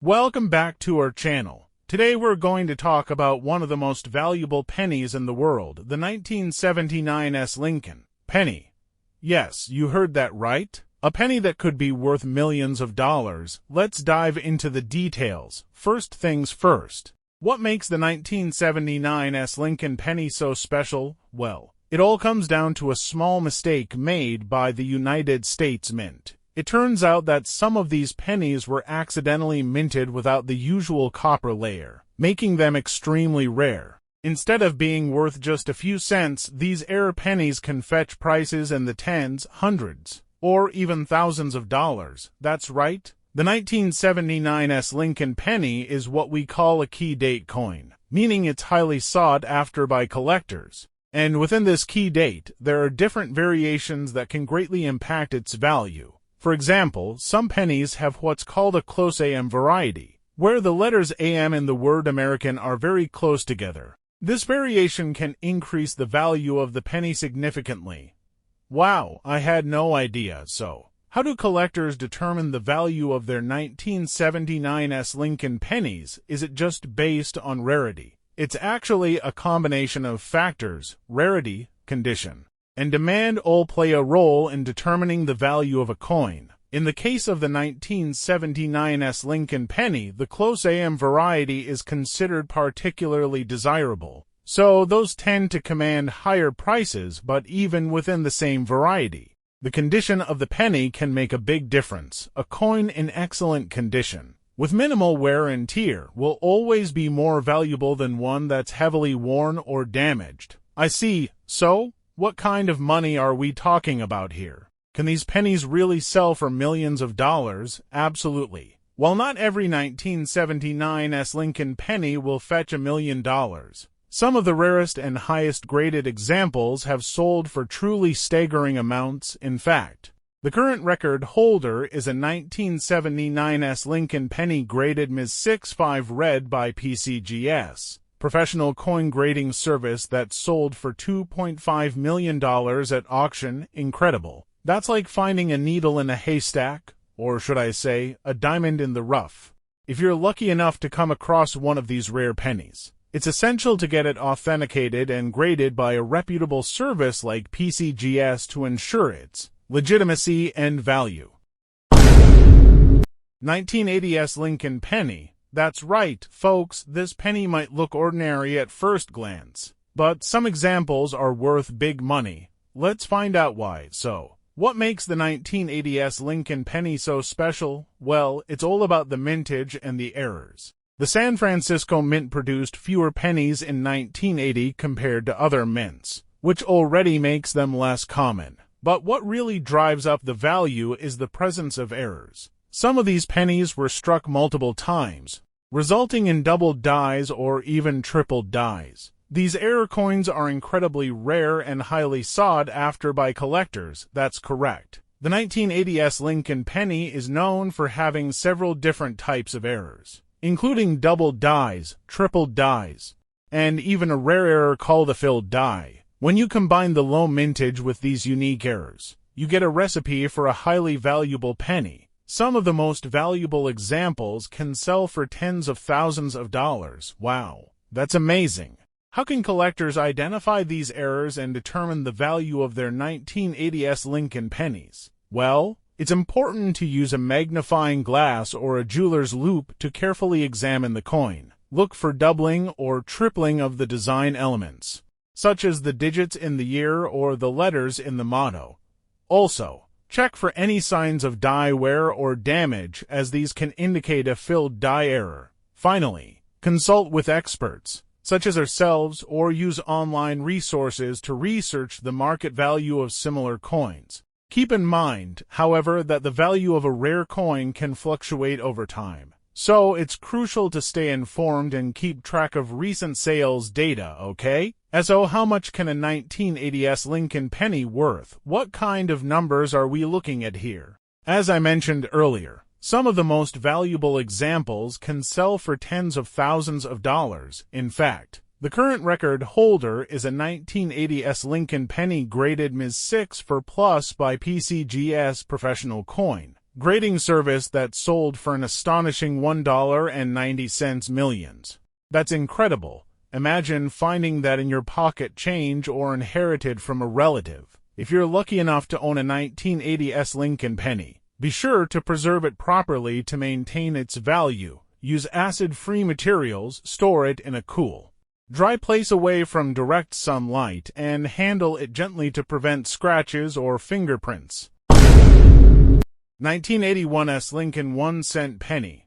Welcome back to our channel. Today we're going to talk about one of the most valuable pennies in the world, the 1979 Lincoln penny. Yes, you heard that right. A penny that could be worth millions of dollars. Let's dive into the details. First things first. What makes the 1979 Lincoln penny so special? Well, it all comes down to a small mistake made by the United States Mint. It turns out that some of these pennies were accidentally minted without the usual copper layer, making them extremely rare. Instead of being worth just a few cents, these rare pennies can fetch prices in the tens, hundreds, or even thousands of dollars. That's right. The 1979 Lincoln penny is what we call a key date coin, meaning it's highly sought after by collectors. And within this key date, there are different variations that can greatly impact its value. For example, some pennies have what's called a close AM variety, where the letters AM in the word American are very close together. This variation can increase the value of the penny significantly. Wow, I had no idea. So, how do collectors determine the value of their 1979 Lincoln pennies? Is it just based on rarity? It's actually a combination of factors: rarity, condition, and demand all play a role in determining the value of a coin. In the case of the 1979 Lincoln penny, the close AM variety is considered particularly desirable, so those tend to command higher prices. But even within the same variety, the condition of the penny can make a big difference. A coin in excellent condition, with minimal wear and tear, will always be more valuable than one that's heavily worn or damaged. I see. So, what kind of money are we talking about here? Can these pennies really sell for millions of dollars? Absolutely. While not every 1979 Lincoln penny will fetch $1 million, some of the rarest and highest graded examples have sold for truly staggering amounts. In fact, the current record holder is a 1979 Lincoln penny graded Ms. 6.5 red by PCGS, professional coin grading service, that sold for $2.5 million at auction. Incredible. That's like finding a needle in a haystack, or should I say, a diamond in the rough. If you're lucky enough to come across one of these rare pennies, it's essential to get it authenticated and graded by a reputable service like PCGS to ensure its legitimacy and value. 1980 Lincoln penny. That's right, folks, this penny might look ordinary at first glance, but some examples are worth big money. Let's find out why. So, what makes the 1980 Lincoln penny so special? Well, it's all about the mintage and the errors. The San Francisco Mint produced fewer pennies in 1980 compared to other mints, which already makes them less common. But what really drives up the value is the presence of errors. Some of these pennies were struck multiple times, resulting in double dies or even triple dies. These error coins are incredibly rare and highly sought after by collectors. That's correct. The 1980 Lincoln penny is known for having several different types of errors, including double dies, triple dies, and even a rare error called a filled die. When you combine the low mintage with these unique errors, you get a recipe for a highly valuable penny. Some of the most valuable examples can sell for tens of thousands of dollars. Wow, that's amazing. How can collectors identify these errors and determine the value of their 1980 Lincoln pennies? Well, it's important to use a magnifying glass or a jeweler's loupe to carefully examine the coin. Look for doubling or tripling of the design elements, such as the digits in the year or the letters in the motto. Also, check for any signs of die wear or damage, as these can indicate a filled die error. Finally, consult with experts, such as ourselves, or use online resources to research the market value of similar coins. Keep in mind, however, that the value of a rare coin can fluctuate over time, so it's crucial to stay informed and keep track of recent sales data, okay? So how much can a 1980 Lincoln penny worth? What kind of numbers are we looking at here? As I mentioned earlier, some of the most valuable examples can sell for tens of thousands of dollars. In fact, the current record holder is a 1980 Lincoln penny graded Ms. 6 for plus by PCGS professional coin grading service that sold for an astonishing $1.90 millions. That's incredible. Imagine finding that in your pocket change or inherited from a relative. If you're lucky enough to own a 1980s Lincoln penny, be sure to preserve it properly to maintain its value. Use acid-free materials, store it in a cool, dry place away from direct sunlight, and handle it gently to prevent scratches or fingerprints. 1981's Lincoln 1-cent penny.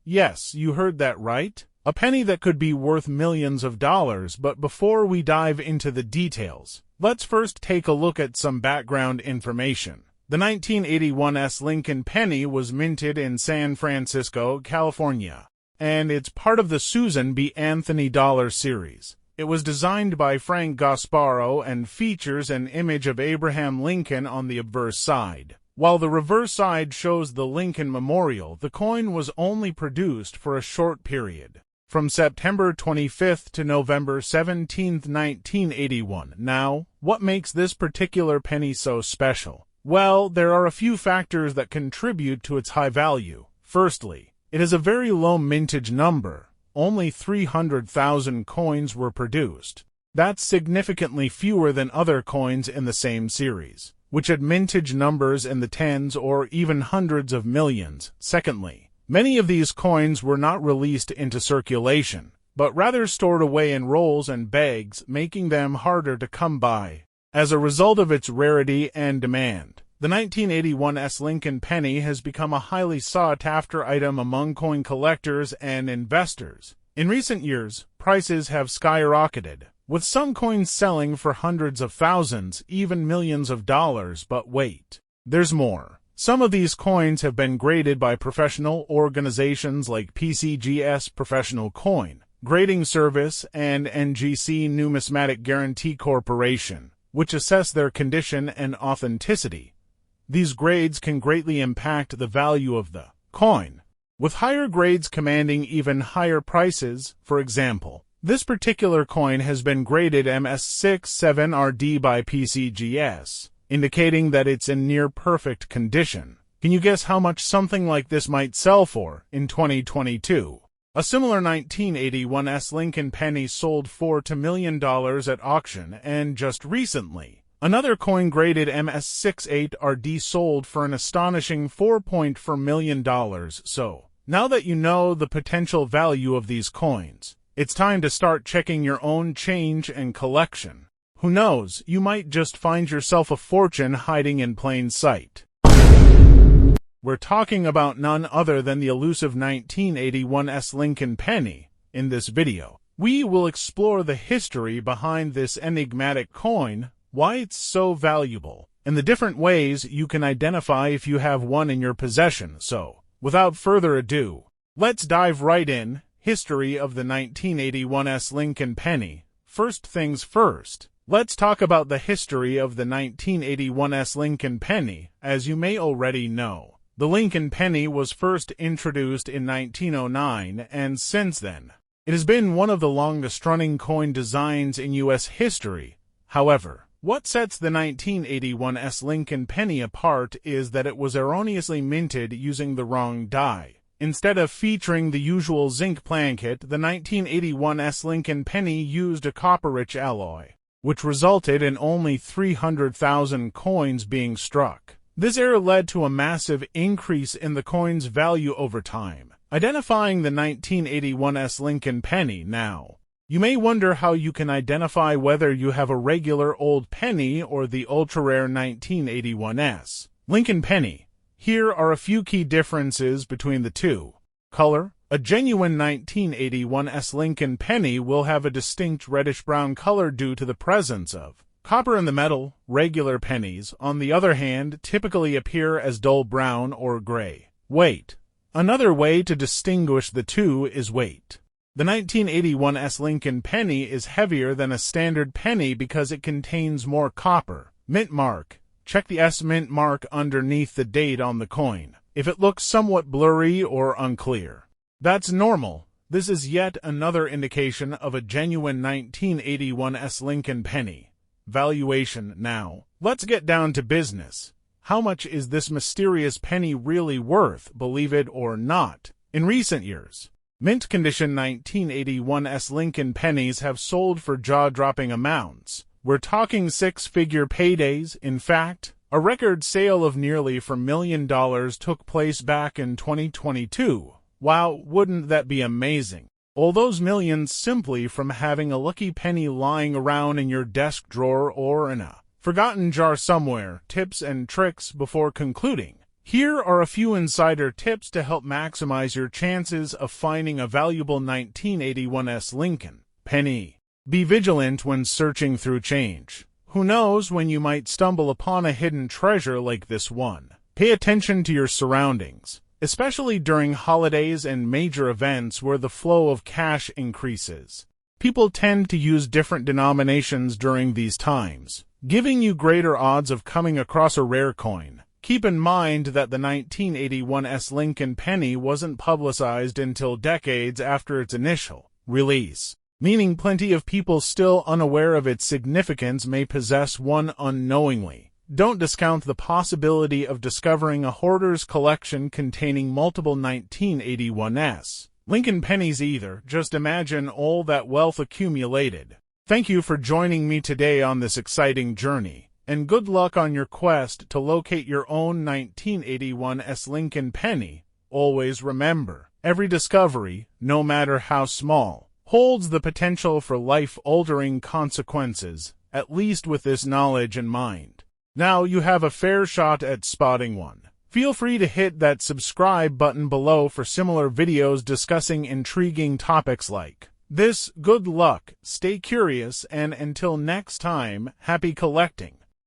Yes, you heard that right. A penny that could be worth millions of dollars, but before we dive into the details, let's first take a look at some background information. The 1981's Lincoln penny was minted in San Francisco, California, and it's part of the Susan B. Anthony dollar series. It was designed by Frank Gasparo and features an image of Abraham Lincoln on the obverse side. While the reverse side shows the Lincoln Memorial, the coin was only produced for a short period, from September 25th to November 17th, 1981. Now, what makes this particular penny so special? Well, there are a few factors that contribute to its high value. Firstly, it is a very low mintage number. Only 300,000 coins were produced. That's significantly fewer than other coins in the same series, which had mintage numbers in the tens or even hundreds of millions. Secondly, many of these coins were not released into circulation, but rather stored away in rolls and bags, making them harder to come by. As a result of its rarity and demand, the 1981's Lincoln penny has become a highly sought-after item among coin collectors and investors. In recent years, prices have skyrocketed, with some coins selling for hundreds of thousands, even millions of dollars. But wait, there's more. Some of these coins have been graded by professional organizations like PCGS Professional Coin Grading Service and NGC Numismatic Guarantee Corporation, which assess their condition and authenticity. These grades can greatly impact the value of the coin, with higher grades commanding even higher prices. For example, this particular coin has been graded MS67RD by PCGS, indicating that it's in near-perfect condition. Can you guess how much something like this might sell for in 2022? A similar 1981's Lincoln penny sold for $2 million at auction, and just recently, another coin graded MS68RD sold for an astonishing $4.4 million. So, now that you know the potential value of these coins, it's time to start checking your own change and collection. Who knows, you might just find yourself a fortune hiding in plain sight. We're talking about none other than the elusive 1981's Lincoln penny. In this video, we will explore the history behind this enigmatic coin, why it's so valuable, and the different ways you can identify if you have one in your possession. So, without further ado, let's dive right in. History of the 1981's Lincoln penny. First things first, let's talk about the history of the 1981's Lincoln penny. As you may already know, the Lincoln penny was first introduced in 1909, and since then, it has been one of the longest-running coin designs in U.S. history. However, what sets the 1981's Lincoln penny apart is that it was erroneously minted using the wrong die. Instead of featuring the usual zinc plankette, the 1981's Lincoln penny used a copper-rich alloy, which resulted in only 300,000 coins being struck. This error led to a massive increase in the coin's value over time. Identifying the 1981's Lincoln penny. Now, you may wonder how you can identify whether you have a regular old penny or the ultra-rare 1981's Lincoln penny. Here are a few key differences between the two. Color. A genuine 1981's Lincoln penny will have a distinct reddish-brown color due to the presence of copper in the metal. Regular pennies, on the other hand, typically appear as dull brown or gray. Weight. Another way to distinguish the two is weight. The 1981's Lincoln penny is heavier than a standard penny because it contains more copper. Mint mark. Check the S mint mark underneath the date on the coin. If it looks somewhat blurry or unclear, that's normal. This is yet another indication of a genuine 1981's Lincoln penny. Valuation. Now, let's get down to business. How much is this mysterious penny really worth, believe it or not? In recent years, mint condition 1981 Lincoln pennies have sold for jaw-dropping amounts. We're talking six-figure paydays. In fact, a record sale of nearly $4 million took place back in 2022. Wow, wouldn't that be amazing? All those millions simply from having a lucky penny lying around in your desk drawer or in a forgotten jar somewhere. Tips and tricks before concluding. Here are a few insider tips to help maximize your chances of finding a valuable 1981 Lincoln penny. Be vigilant when searching through change. Who knows when you might stumble upon a hidden treasure like this one. Pay attention to your surroundings, especially during holidays and major events where the flow of cash increases. People tend to use different denominations during these times, giving you greater odds of coming across a rare coin. Keep in mind that the 1981 Lincoln penny wasn't publicized until decades after its initial release, meaning plenty of people still unaware of its significance may possess one unknowingly. Don't discount the possibility of discovering a hoarder's collection containing multiple 1981 Lincoln pennies either. Just imagine all that wealth accumulated. Thank you for joining me today on this exciting journey, and good luck on your quest to locate your own 1981 Lincoln penny. Always remember, every discovery, no matter how small, holds the potential for life-altering consequences, at least with this knowledge in mind. Now you have a fair shot at spotting one. Feel free to hit that subscribe button below for similar videos discussing intriguing topics like this. Good luck, stay curious, and until next time, happy collecting.